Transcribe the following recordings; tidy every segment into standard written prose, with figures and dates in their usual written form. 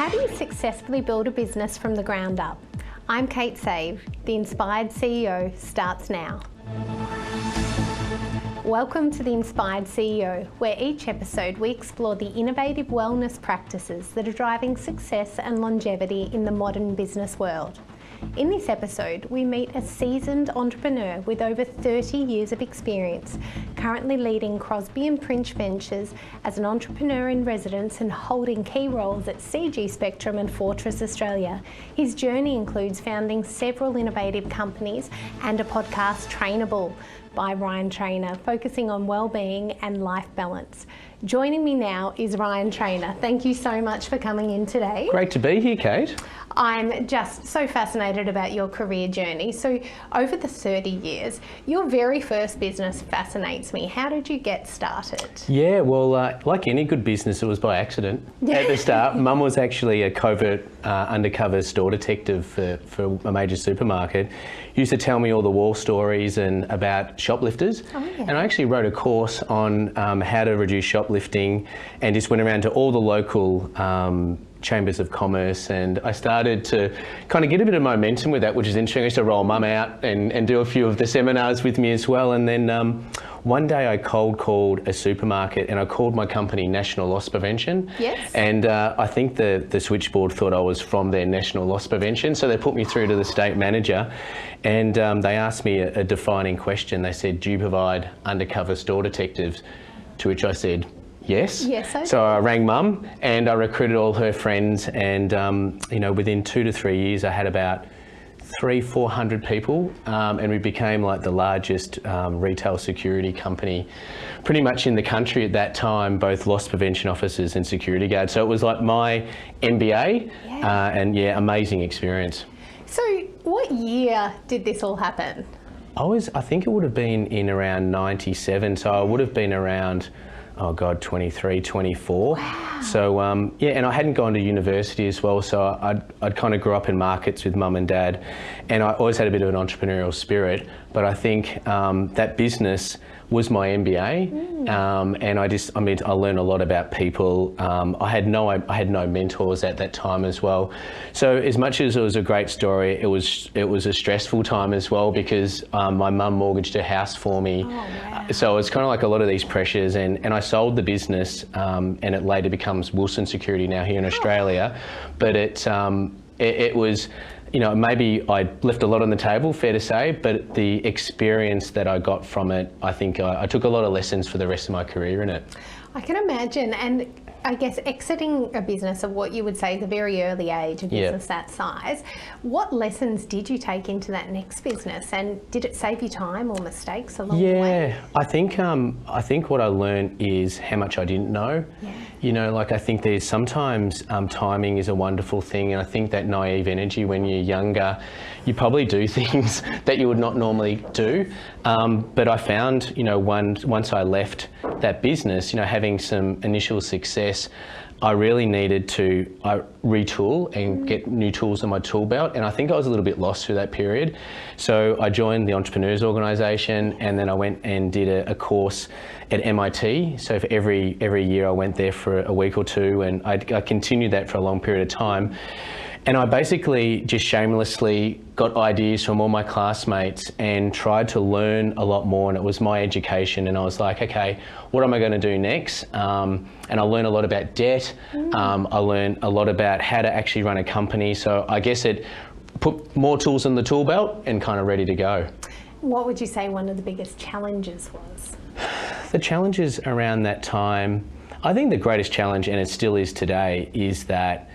How do you successfully build a business from the ground up? I'm Kate Save. The Inspired CEO starts now. Welcome to The Inspired CEO, where each episode we explore the innovative wellness practices that are driving success and longevity in the modern business world. In this episode, we meet a seasoned entrepreneur with over 30 years of experience, currently leading Crosby and Princh ventures as an entrepreneur in residence and holding key roles at CG Spectrum and Fortress Australia. His journey includes founding several innovative companies and a podcast, Trainable, by Ryan Trainor, focusing on well-being and life balance. Joining me now is Ryan Trainor. Thank you so much for coming in today. Great to be here, Kate. I'm just so fascinated about your career journey. So over the 30 years, your very first business fascinates me. How did you get started? Yeah, well, like any good business, it was by accident at the start. Mum was actually a covert undercover store detective for a major supermarket. Used to tell me all the war stories and about shoplifters. Oh, yeah. And I actually wrote a course on how to reduce shoplifting and just went around to all the local chambers of commerce, and I started to kind of get a bit of momentum with that, which is interesting. I used to roll Mum out and do a few of the seminars with me as well. And then one day I cold called a supermarket and I called my company National Loss Prevention. Yes. And I think the switchboard thought I was from their National Loss Prevention, so they put me through to the state manager, and they asked me a defining question. They said, "Do you provide undercover store detectives?" To which I said, yes. Yes, I do. So I rang Mum and I recruited all her friends, and within 2 to 3 years I had about 400 people, and we became like the largest retail security company pretty much in the country at that time, both loss prevention officers and security guards. So it was like my MBA. And amazing experience. So what year did this all happen? I think it would have been in around 97, so I would have been around 23, 24. Wow. So, and I hadn't gone to university as well, so I'd kind of grew up in markets with Mum and Dad, and I always had a bit of an entrepreneurial spirit, but I think that business was my MBA, and I learned a lot about people. I had no mentors at that time as well. So as much as it was a great story, it was a stressful time as well, because my mum mortgaged her house for me. Oh, wow. So it was kind of like a lot of these pressures, and I sold the business, and it later becomes Wilson Security now here in Australia. But it was, maybe I left a lot on the table, fair to say, but the experience that I got from it, I think I took a lot of lessons for the rest of my career in it. I can imagine, and I guess exiting a business of what you would say is a very early age, a business that size, what lessons did you take into that next business, and did it save you time or mistakes along the way? Yeah, I think what I learned is how much I didn't know. Yeah. I think there's sometimes timing is a wonderful thing, and I think that naive energy when you're younger, you probably do things that you would not normally do. But I found, once I left that business, having some initial success, I really needed to retool and get new tools in my tool belt, and I think I was a little bit lost through that period. So I joined the Entrepreneurs Organisation, and then I went and did a course at MIT. So for every year I went there for a week or two, and I continued that for a long period of time. And I basically just shamelessly got ideas from all my classmates and tried to learn a lot more, and it was my education, and I was like, okay, what am I going to do next? And I learned a lot about debt. I learned a lot about how to actually run a company. So I guess it put more tools in the tool belt and kind of ready to go. What would you say one of the biggest challenges was? The challenges around that time, I think the greatest challenge, and it still is today, is that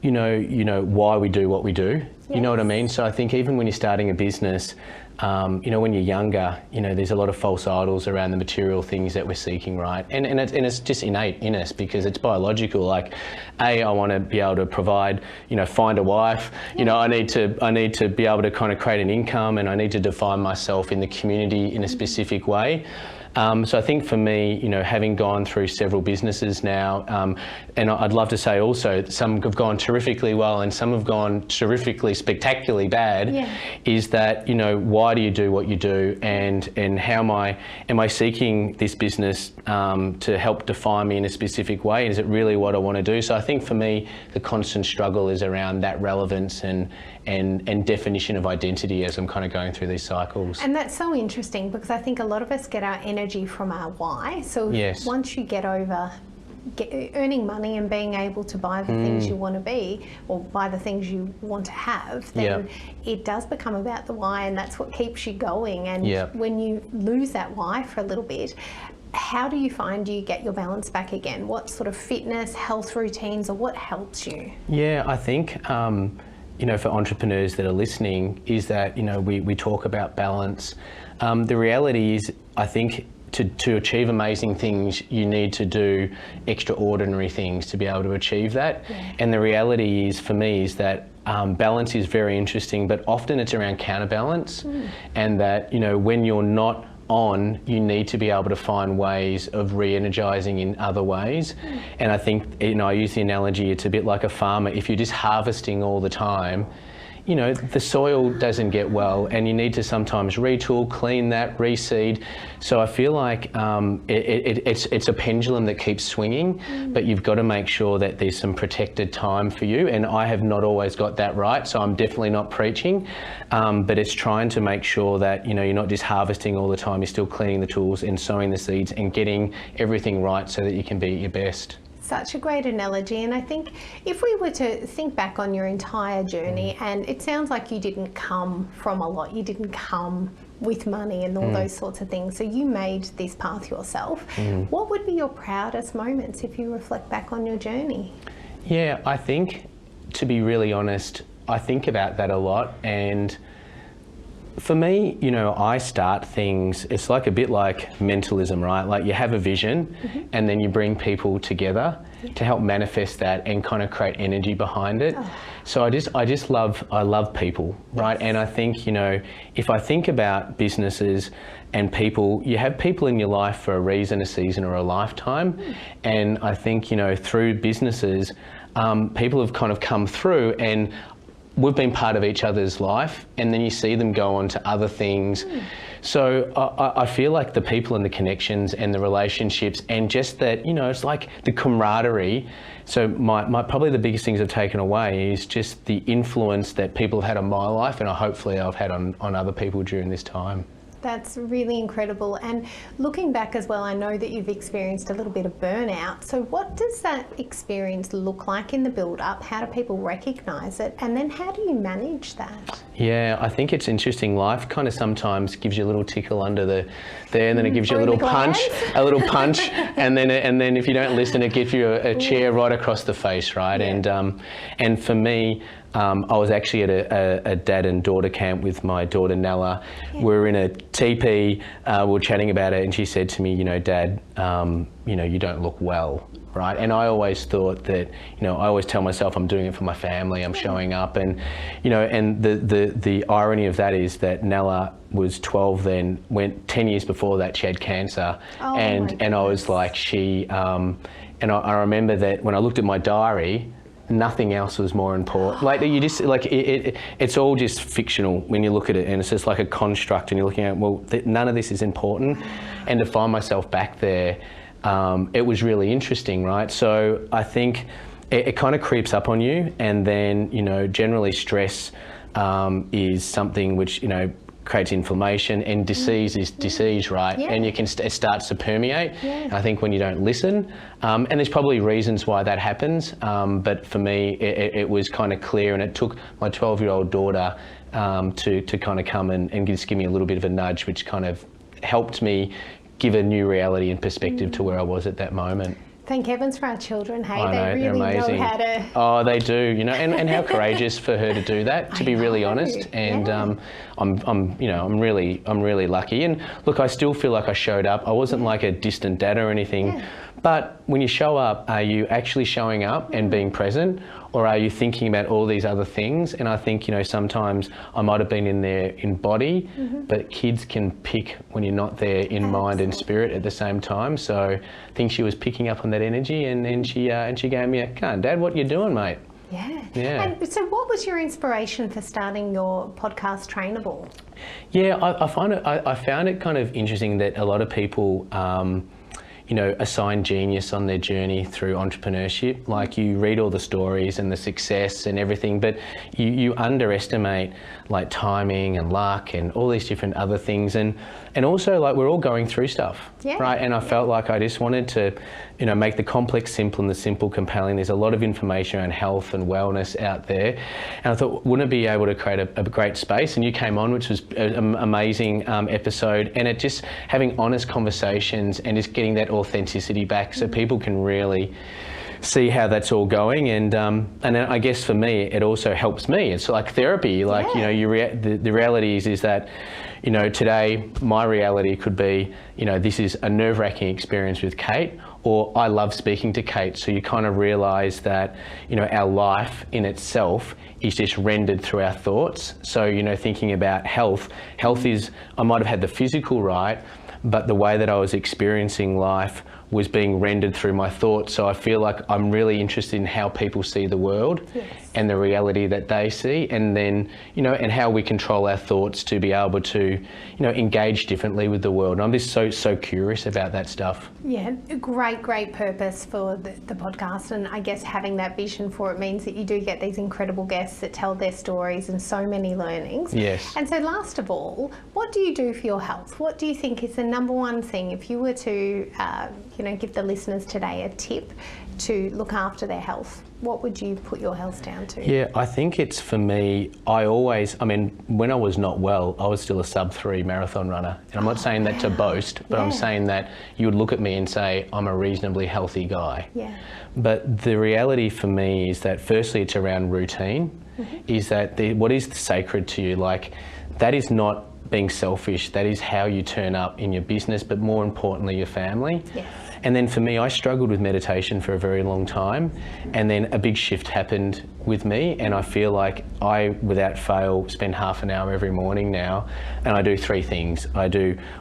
why we do what we do. Yes. You know what I mean? So I think even when you're starting a business, when you're younger, there's a lot of false idols around the material things that we're seeking, right? And it's just innate in us because it's biological. Like, I want to be able to provide, find a wife. I need to be able to kind of create an income, and I need to define myself in the community in a specific way. So I think for me, having gone through several businesses now, and I'd love to say also some have gone terrifically well and some have gone terrifically, spectacularly bad, is that, why do you do what you do, and how am I seeking this business to help define me in a specific way? Is it really what I want to do? So I think for me, the constant struggle is around that relevance and definition of identity as I'm kind of going through these cycles. And that's so interesting, because I think a lot of us get our energy from our why. So once you get over earning money and being able to buy the things you want to be, or buy the things you want to have, then it does become about the why, and that's what keeps you going. And when you lose that why for a little bit, how do you find you get your balance back again? What sort of fitness, health routines, or what helps you? Yeah, I think for entrepreneurs that are listening, is that we talk about balance. The reality is, I think, to achieve amazing things, you need to do extraordinary things to be able to achieve that. And the reality is, for me, is that balance is very interesting, but often it's around counterbalance, and that when you're not on, you need to be able to find ways of re-energizing in other ways. And I think, I use the analogy, it's a bit like a farmer. If you're just harvesting all the time, the soil doesn't get well, and you need to sometimes retool, clean that, reseed. So I feel like it's a pendulum that keeps swinging, but you've got to make sure that there's some protected time for you. And I have not always got that right, so I'm definitely not preaching. But it's trying to make sure that you're not just harvesting all the time. You're still cleaning the tools and sowing the seeds and getting everything right so that you can be at your best. Such a great analogy. And I think if we were to think back on your entire journey, and it sounds like you didn't come from a lot, you didn't come with money and all those sorts of things, so you made this path yourself. What would be your proudest moments if you reflect back on your journey? Yeah, I think, to be really honest, I think about that a lot. And for me, I start things, it's like a bit like mentalism, right? Like you have a vision and then you bring people together to help manifest that and kind of create energy behind it. So I love people, right? And I think, if I think about businesses and people, you have people in your life for a reason, a season, or a lifetime. And I think, through businesses, people have kind of come through, and we've been part of each other's life, and then you see them go on to other things. So I feel like the people and the connections and the relationships, and just that, it's like the camaraderie. So my probably the biggest things I've taken away is just the influence that people have had on my life, and hopefully I've had on other people during this time. That's really incredible. And looking back as well, I know that you've experienced a little bit of burnout. So what does that experience look like in the build-up? How do people recognise it? And then how do you manage that? Yeah, I think it's interesting. Life kind of sometimes gives you a little tickle under there, and then it gives you a little punch, and then if you don't listen, it gives you a chair right across the face, right? And for me, I was actually at a dad and daughter camp with my daughter Nella. We were in a teepee, we were chatting about it, and she said to me, Dad, you don't look well, right? And I always thought that, I always tell myself I'm doing it for my family, I'm showing up, and, and the irony of that is that Nella was 12 then, went 10 years before that, she had cancer, and I was like, and I remember that when I looked at my diary, nothing else was more important. Like you just it's all just fictional when you look at it, and it's just like a construct, and you're looking at, well, none of this is important. And to find myself back there, it was really interesting, right? So I think it kind of creeps up on you, and then generally stress is something which creates inflammation, and disease is disease, right? And it starts to permeate. I think when you don't listen, and there's probably reasons why that happens, but for me, it was kind of clear, and it took my 12-year-old daughter to kind of come and just give me a little bit of a nudge, which kind of helped me give a new reality and perspective to where I was at that moment. Thank heavens for our children, hey? I know, they really they're amazing. know how to... Oh, they do, and how courageous for her to do that, to be really honest. And I'm really lucky. And look, I still feel like I showed up. I wasn't like a distant dad or anything. But when you show up, are you actually showing up and being present, or are you thinking about all these other things? And I think, sometimes I might have been in there in body, but kids can pick when you're not there in mind and spirit at the same time. So I think she was picking up on that energy, and then she gave me a, "Come on, Dad, what you doing, mate?" Yeah. And so what was your inspiration for starting your podcast, Trainable? Yeah, I found it kind of interesting that a lot of people assign genius on their journey through entrepreneurship. Like, you read all the stories and the success and everything, but you underestimate like timing and luck and all these different other things. And also, like, we're all going through stuff, right? And I felt like I just wanted to, make the complex simple and the simple compelling. There's a lot of information around health and wellness out there. And I thought, wouldn't it be able to create a great space? And you came on, which was an amazing episode. And it just having honest conversations and just getting that authenticity back so people can really see how that's all going. And then I guess for me, it also helps me. It's like therapy. Like, the reality is that, today my reality could be, this is a nerve-wracking experience with Kate, or I love speaking to Kate. So you kind of realise that, our life in itself is just rendered through our thoughts. So, thinking about health is, I might have had the physical right, but the way that I was experiencing life was being rendered through my thoughts. So I feel like I'm really interested in how people see the world and the reality that they see, and then, and how we control our thoughts to be able to, engage differently with the world. And I'm just so curious about that stuff. Yeah, great purpose for the podcast. And I guess having that vision for it means that you do get these incredible guests that tell their stories and so many learnings. Yes. And so last of all, what do you do for your health? What do you think is the number one thing, if you were to, give the listeners today a tip to look after their health, what would you put your health down to? Yeah, I think it's, for me, when I was not well, I was still a sub-3 marathon runner. And I'm not saying that to boast, but I'm saying that you would look at me and say, I'm a reasonably healthy guy. Yeah. But the reality for me is that, firstly, it's around routine, is that what is sacred to you? Like, that is not being selfish, that is how you turn up in your business, but more importantly, your family. Yes. And then for me, I struggled with meditation for a very long time, and then a big shift happened with me, and I feel like I, without fail, spend half an hour every morning now, and I do 3 things.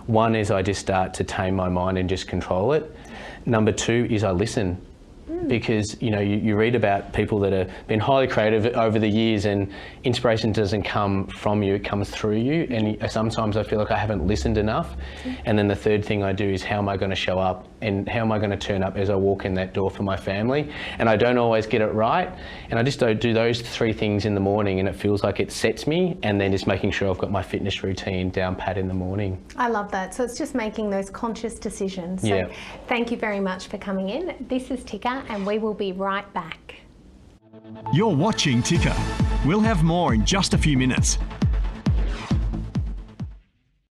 One is I just start to tame my mind and just control it. Number 2 is I listen. Because you read about people that have been highly creative over the years, and inspiration doesn't come from you, it comes through you. And sometimes I feel like I haven't listened enough. And then the third thing I do is, how am I going to show up, and how am I going to turn up as I walk in that door for my family? And I don't always get it right, and I just don't do those 3 things in the morning, and it feels like it sets me. And then just making sure I've got my fitness routine down pat in the morning. I love that. So it's just making those conscious decisions. So thank you very much for coming in. This is Ticker, and we will be right back. You're watching Ticker. We'll have more in just a few minutes.